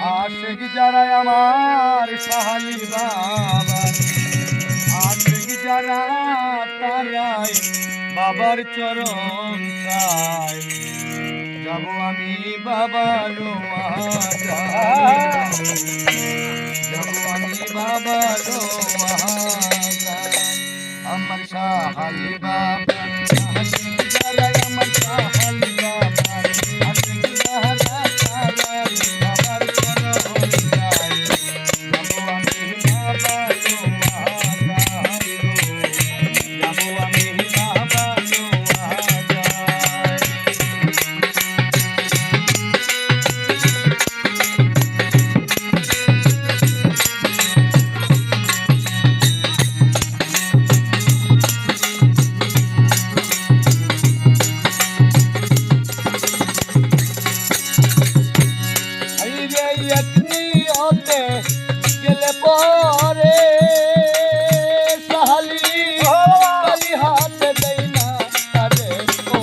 আশিক যারা আমার সাহালি বাবা, আশিক যারা তারাই বাবার চরণ চাই। যাবো আমি বাবার মাজারে, যাবো আমি বাবার মাজারে। আমার সাহালি বাবা, আশিক যারা আমার সাহালি বাবা, আশিক যারা তারাই বাবার চরণ চাই। যাবো আমি বাবার মাজারে, যাবো আমি বাবার মাজারে। হতে গেলে পরে সাহালি খালি হাতে দেই না আরে ও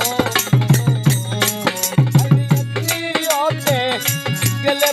হতে গেলে